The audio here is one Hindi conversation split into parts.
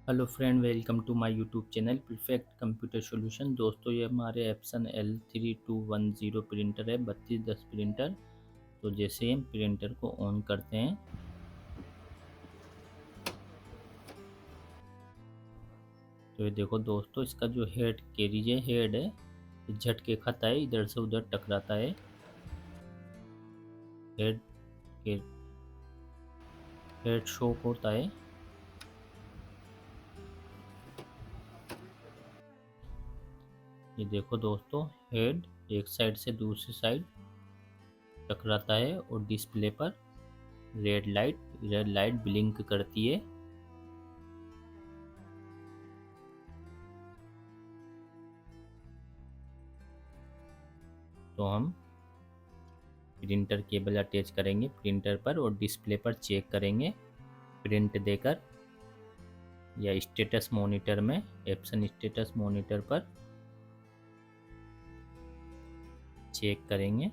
Hello friend, welcome to my YouTube channel perfect computer solution. दोस्तों, ये हमारे एप्सन L3210 प्रिंटर है, 3210 प्रिंटर। तो जैसे ही हम प्रिंटर को ऑन करते हैं तो ये देखो दोस्तों, इसका जो हेड कैरिज है, हेड है, ये झटके खाता है, इधर से उधर टकराता है। हेड के हेड शॉक होता है। ये देखो दोस्तों, हेड एक साइड से दूसरी साइड टकराता है और डिस्प्ले पर रेड लाइट ब्लिंक करती है। तो हम प्रिंटर केबल अटैच करेंगे प्रिंटर पर और डिस्प्ले पर चेक करेंगे प्रिंट देकर, या स्टेटस मॉनिटर में, एप्सन स्टेटस मॉनिटर पर चेक करेंगे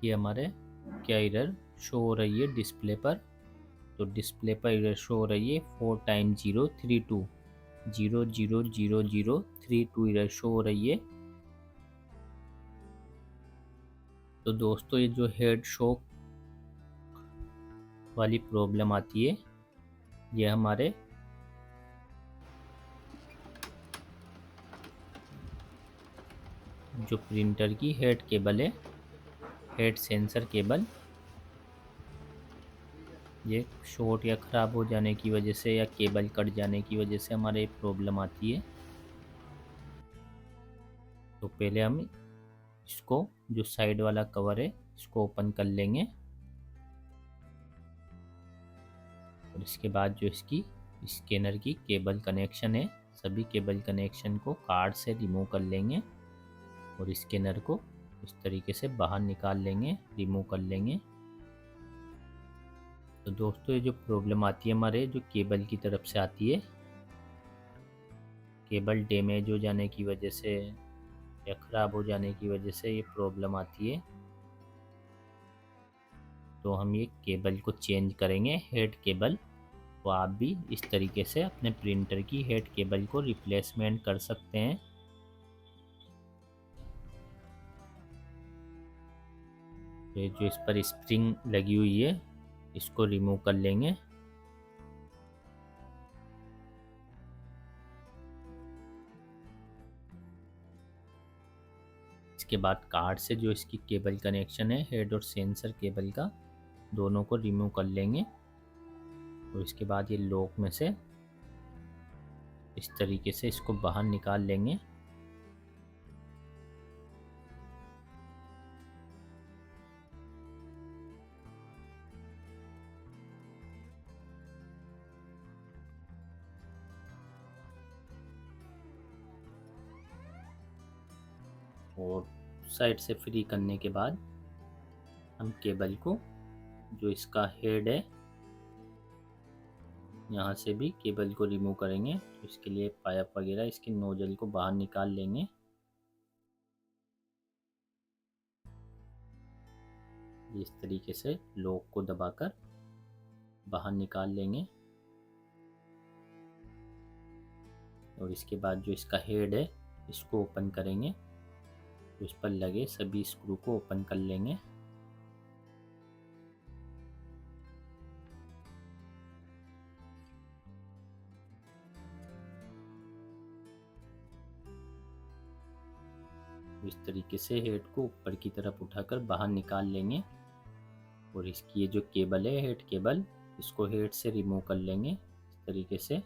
कि हमारे क्या एरर शो हो रही है डिस्प्ले पर। तो डिस्प्ले पर एरर शो हो रही है 4x032 00032 एरर शो हो रही है। तो दोस्तों, ये जो हेड शॉक वाली प्रॉब्लम आती है, ये हमारे जो प्रिंटर की हेड केबल है, हेड सेंसर केबल, ये शॉर्ट या ख़राब हो जाने की वजह से या केबल कट जाने की वजह से हमारे प्रॉब्लम आती है। तो पहले हम इसको, जो साइड वाला कवर है, इसको ओपन कर लेंगे और इसके बाद जो इसकी स्कैनर की केबल कनेक्शन है, सभी केबल कनेक्शन को कार्ड से रिमूव कर लेंगे और स्कैनर को इस तरीके से बाहर निकाल लेंगे, रिमूव कर लेंगे। तो दोस्तों, ये जो प्रॉब्लम आती है हमारे जो केबल की तरफ से आती है, केबल डैमेज हो जाने की वजह से या ख़राब हो जाने की वजह से ये प्रॉब्लम आती है। तो हम ये केबल को चेंज करेंगे, हेड केबल। तो आप भी इस तरीके से अपने प्रिंटर की हेड केबल को रिप्लेसमेंट कर सकते हैं। तो ये जो इस पर स्प्रिंग लगी हुई है, इसको रिमूव कर लेंगे। इसके बाद कार्ड से जो इसकी केबल कनेक्शन है, हेड और सेंसर केबल का, दोनों को रिमूव कर लेंगे और इसके बाद ये लॉक में से इस तरीके से इसको बाहर निकाल लेंगे। और साइड से फ्री करने के बाद हम केबल को, जो इसका हेड है, यहाँ से भी केबल को रिमूव करेंगे। तो इसके लिए पाइप वगैरह, इसके नोजल को बाहर निकाल लेंगे। इस तरीके से लॉक को दबाकर बाहर निकाल लेंगे और इसके बाद जो इसका हेड है, इसको ओपन करेंगे। तो इस पर लगे सभी स्क्रू को ओपन कर लेंगे। इस तरीके से हेड को ऊपर की तरफ उठाकर बाहर निकाल लेंगे और इसकी ये जो केबल है, हेड केबल, इसको हेड से रिमूव कर लेंगे इस तरीके से।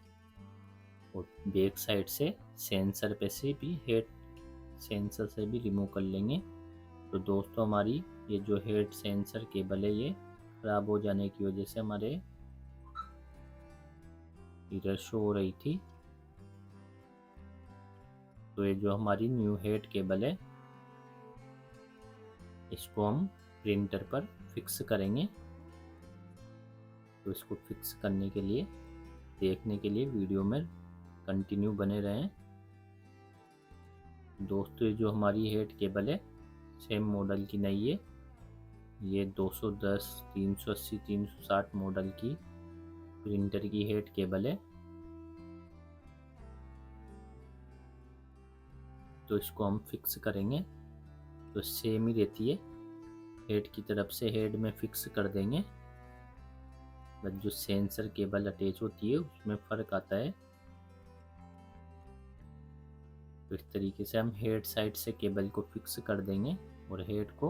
और बैक साइड से सेंसर पे से भी, हेड सेंसर से भी रिमूव कर लेंगे। तो दोस्तों, हमारी ये जो हेड सेंसर केबल है, ये ख़राब हो जाने की वजह से हमारे एरर शो हो रही थी। तो ये जो हमारी न्यू हेड केबल है, इसको हम प्रिंटर पर फिक्स करेंगे। तो इसको फिक्स करने के लिए, देखने के लिए वीडियो में कंटिन्यू बने रहें। दोस्तों, ये जो हमारी हेड केबल है, सेम मॉडल की नहीं है, ये 210, 380, 360 मॉडल की प्रिंटर की हेड केबल है, तो इसको हम फिक्स करेंगे। तो सेम ही रहती है, हेड की तरफ से हेड में फिक्स कर देंगे, बस जो सेंसर केबल अटैच होती है उसमें फ़र्क आता है। तो इस तरीके से हम हेड साइड से केबल को फिक्स कर देंगे और हेड को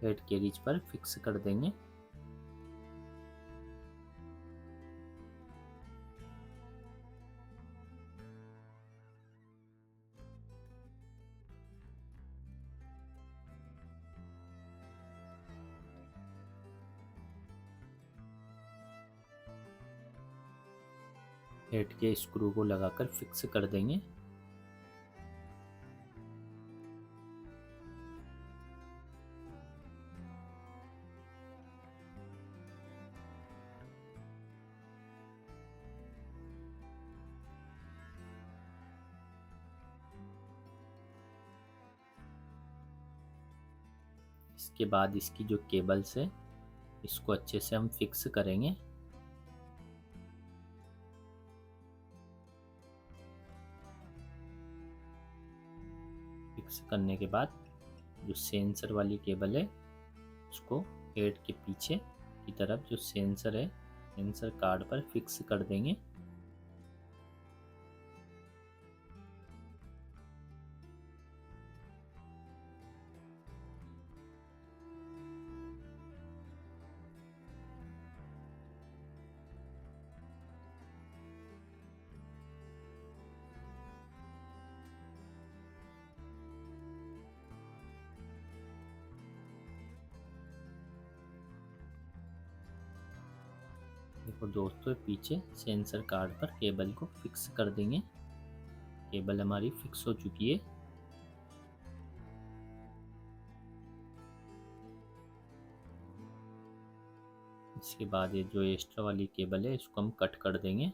हेड कैरिज पर फिक्स कर देंगे। हेड के स्क्रू को लगाकर फिक्स कर देंगे। इसके बाद इसकी जो केबल्स है इसको अच्छे से हम फिक्स करेंगे। फिक्स करने के बाद जो सेंसर वाली केबल है उसको हेड के पीछे की तरफ जो सेंसर है सेंसर कार्ड पर फिक्स कर देंगे। देखो दोस्तों, पीछे सेंसर कार्ड पर केबल को फिक्स कर देंगे। केबल हमारी फिक्स हो चुकी है। इसके बाद ये जो एक्स्ट्रा वाली केबल है इसको हम कट कर देंगे।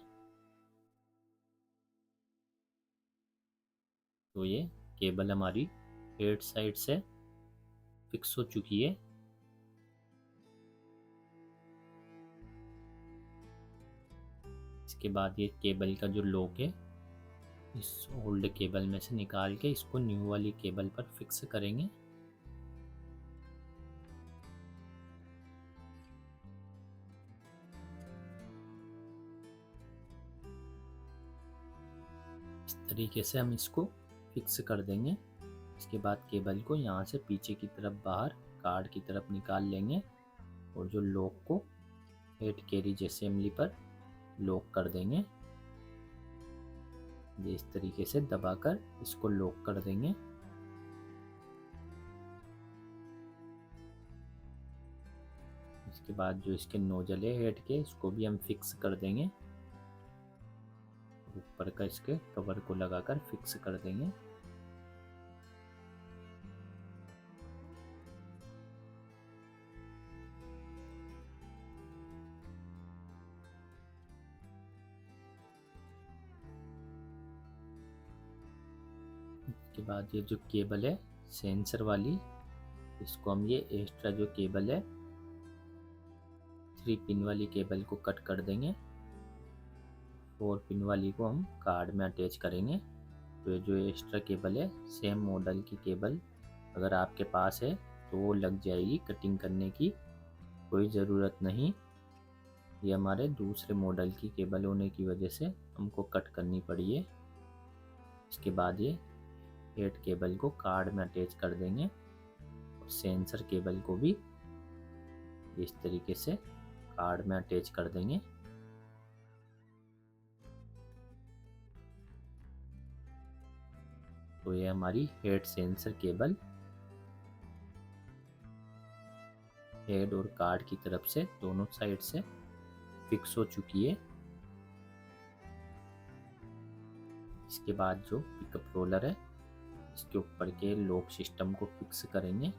तो ये केबल हमारी हेड साइड से फिक्स हो चुकी है। इसके बाद ये केबल का जो लॉक है इस ओल्ड केबल में से निकाल के इसको न्यू वाली केबल पर फिक्स करेंगे। इस तरीके से हम इसको फिक्स कर देंगे। इसके बाद केबल को यहाँ से पीछे की तरफ बाहर कार्ड की तरफ निकाल लेंगे और जो लॉक को हेड कैरिज असेंबली पर लॉक कर देंगे। ये इस तरीके से दबाकर इसको लॉक कर देंगे। इसके बाद जो इसके नोजल है हेड के इसको भी हम फिक्स कर देंगे। ऊपर का इसके कवर को लगाकर फिक्स कर देंगे। इसके बाद ये जो केबल है सेंसर वाली इसको हम ये एक्स्ट्रा जो केबल है 3 पिन वाली केबल को कट कर देंगे। 4 पिन वाली को हम कार्ड में अटैच करेंगे। तो ये जो एक्स्ट्रा केबल है सेम मॉडल की केबल अगर आपके पास है तो वो लग जाएगी, कटिंग करने की कोई ज़रूरत नहीं। ये हमारे दूसरे मॉडल की केबल होने की वजह से हमको कट करनी पड़ी है। इसके बाद ये हेड केबल को कार्ड में अटैच कर देंगे और सेंसर केबल को भी इस तरीके से कार्ड में अटैच कर देंगे। तो ये हमारी हेड सेंसर केबल हेड और कार्ड की तरफ से दोनों साइड से फिक्स हो चुकी है। इसके बाद जो पिकअप रोलर है इसके ऊपर के लॉक सिस्टम को फिक्स करेंगे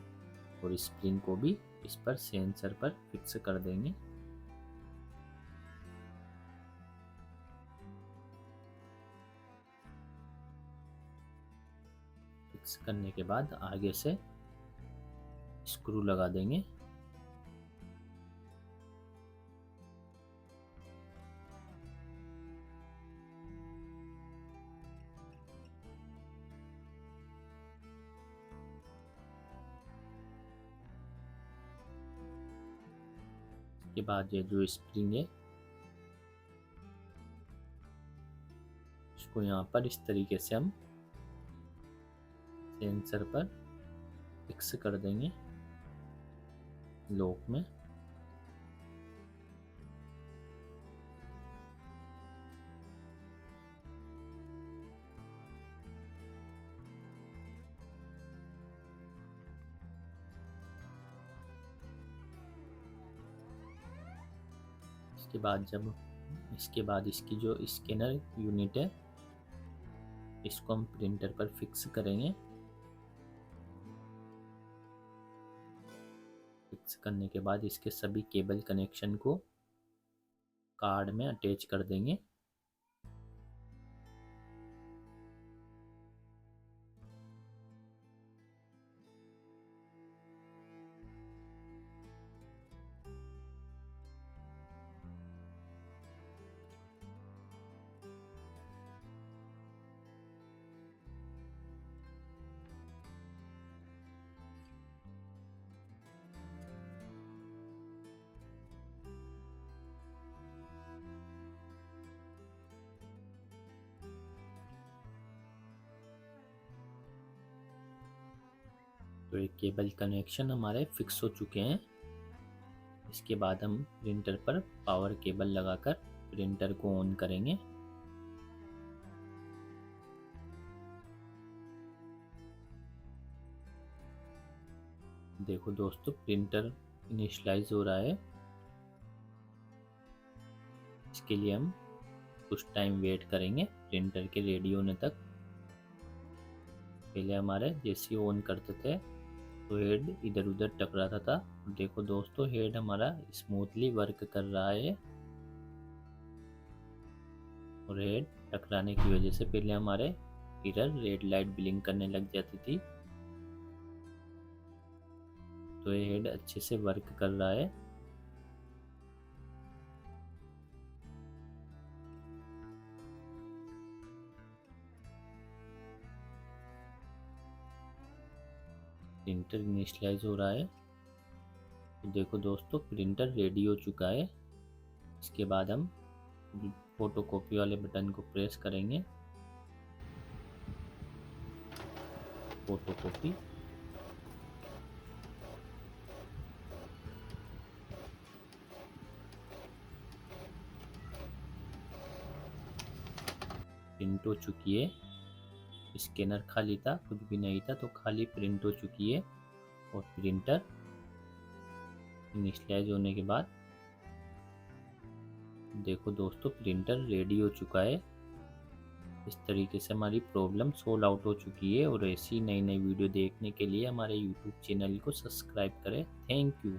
और स्प्रिंग को भी इस पर सेंसर पर फिक्स कर देंगे। फिक्स करने के बाद आगे से स्क्रू लगा देंगे। इसके बाद ये जो स्प्रिंग है इसको यहाँ पर इस तरीके से हम सेंसर पर फिक्स कर देंगे लॉक में। इसके बाद इसकी जो स्कैनर यूनिट है इसको हम प्रिंटर पर फिक्स करेंगे। फिक्स करने के बाद इसके सभी केबल कनेक्शन को कार्ड में अटैच कर देंगे। तो ये केबल कनेक्शन हमारे फिक्स हो चुके हैं। इसके बाद हम प्रिंटर पर पावर केबल लगाकर प्रिंटर को ऑन करेंगे। देखो दोस्तों प्रिंटर इनिशियलाइज हो रहा है। इसके लिए हम कुछ टाइम वेट करेंगे प्रिंटर के रेडी होने तक। पहले हमारे जैसे ऑन करते थे तो हेड इधर उधर टकराता था। देखो दोस्तों हेड हमारा स्मूथली वर्क कर रहा है और हेड टकराने की वजह से पहले हमारे मिरर रेड लाइट ब्लिंक करने लग जाती थी। तो ये हेड अच्छे से वर्क कर रहा है। प्रिंटर इनिशियलाइज हो रहा है। तो देखो दोस्तों प्रिंटर रेडी हो चुका है। इसके बाद हम फोटो कॉपी वाले बटन को प्रेस करेंगे। फोटो कॉपी प्रिंट हो चुकी है। स्कैनर खाली था, कुछ भी नहीं था, तो खाली प्रिंट हो चुकी है। और प्रिंटर इनिशियलाइज होने के बाद देखो दोस्तों प्रिंटर रेडी हो चुका है। इस तरीके से हमारी प्रॉब्लम सोल्व आउट हो चुकी है। और ऐसी नई नई वीडियो देखने के लिए हमारे यूट्यूब चैनल को सब्सक्राइब करें। Thank you.